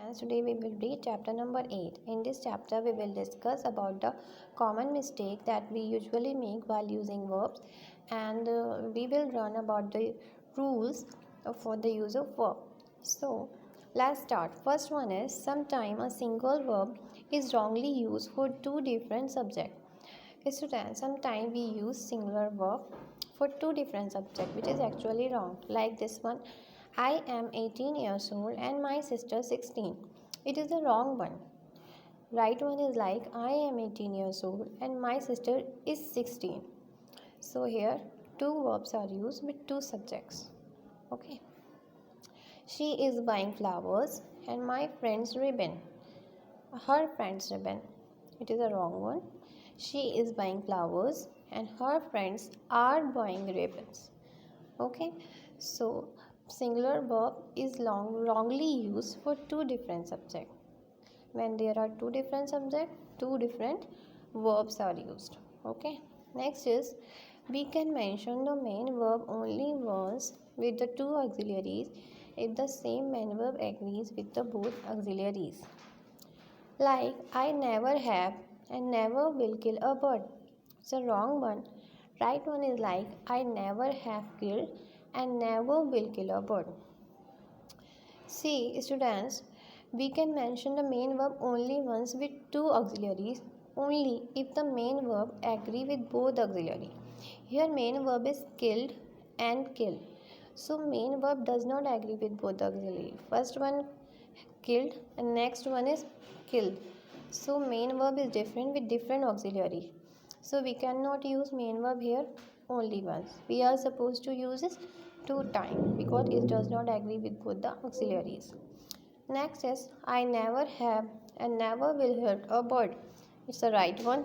students, today we will read chapter number 8. In this chapter we will discuss about the common mistake that we usually make while using verbs, and we will learn about the rules for the use of verb. So let's start. First one is, sometimes a single verb is wrongly used for two different subjects. Students, sometimes we use singular verb for two different subjects, which is actually wrong. Like this one, I am 18 years old and my sister 16. It is the wrong one. Right one is like, I am 18 years old and my sister is 16. So here two verbs are used with two subjects. Okay. She is buying flowers and my friend's ribbon. Her friend's ribbon. It is a wrong one. She is buying flowers and her friends are buying ribbons. Okay, so singular verb is wrongly used for two different subjects. When there are two different subjects, two different verbs are used. Okay, next is, we can mention the main verb only once with the two auxiliaries if the same main verb agrees with the both auxiliaries. Like, I never have and never will kill a bird. It's a wrong one. Right one is like, I never have killed and never will kill a bird. See, students, we can mention the main verb only once with two auxiliaries, only if the main verb agree with both auxiliary. Here main verb is killed and kill. So main verb does not agree with both auxiliary. First one killed and next one is killed. So main verb is different with different auxiliary. So we cannot use main verb here only once. We are supposed to use it two times because it does not agree with both the auxiliaries. Next is, I never have and never will hurt a bird. It's the right one.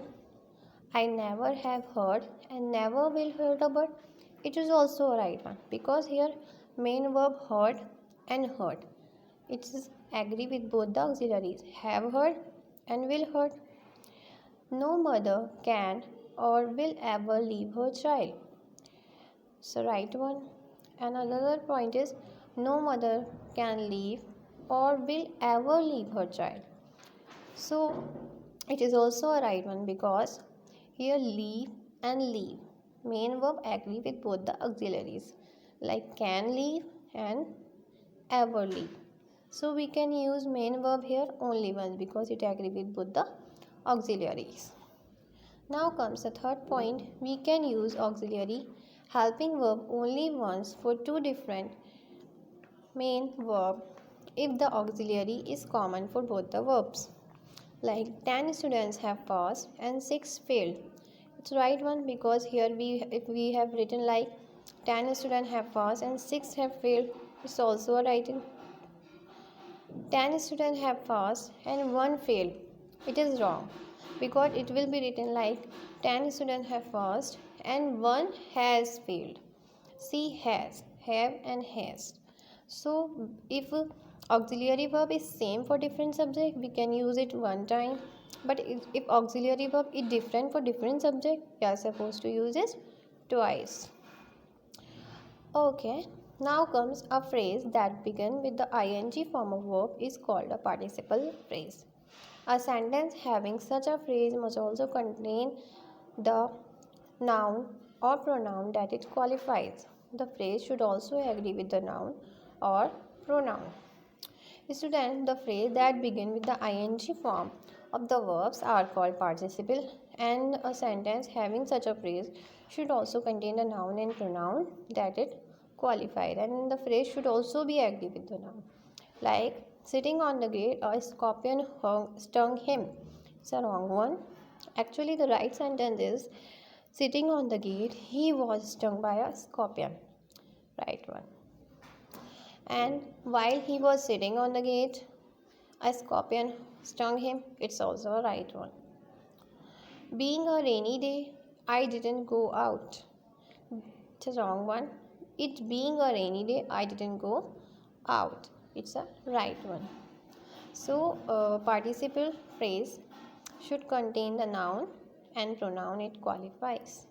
I never have hurt and never will hurt a bird. It is also a right one because here main verb hurt and hurt. It is agree with both the auxiliaries, have hurt and will hurt. No mother can or will ever leave her child. So right one. And another point is, no mother can leave or will ever leave her child. So it is also a right one because here leave and leave main verb agree with both the auxiliaries, like can leave and ever leave. So we can use main verb here only once because it agree with both the auxiliaries. Now comes the third point. We can use auxiliary helping verb only once for two different main verb if the auxiliary is common for both the verbs. Like 10 students have passed and 6 failed. It's right one because here if we have written like 10 students have passed and 6 have failed, it's also a right one. 10 students have passed and 1 failed. It is wrong because it will be written like 10 students have passed and 1 has failed. See, has, have and has. So if auxiliary verb is same for different subject, we can use it one time. But if auxiliary verb is different for different subject, we are supposed to use it twice. Okay, now comes a phrase that begins with the ing form of verb is called a participle phrase. A sentence having such a phrase must also contain the noun or pronoun that it qualifies. The phrase should also agree with the noun or pronoun. Students, the phrase that begin with the ing form of the verbs are called participle, and a sentence having such a phrase should also contain the noun and pronoun that it qualified, and the phrase should also be agree with the noun. Like, sitting on the gate, a scorpion stung him. It's a wrong one. Actually, the right sentence is, sitting on the gate, he was stung by a scorpion. Right one. And while he was sitting on the gate, a scorpion stung him. It's also a right one. Being a rainy day, I didn't go out. It's a wrong one. It being a rainy day, I didn't go out. It's a right one. So, participle phrase should contain the noun and pronoun it qualifies.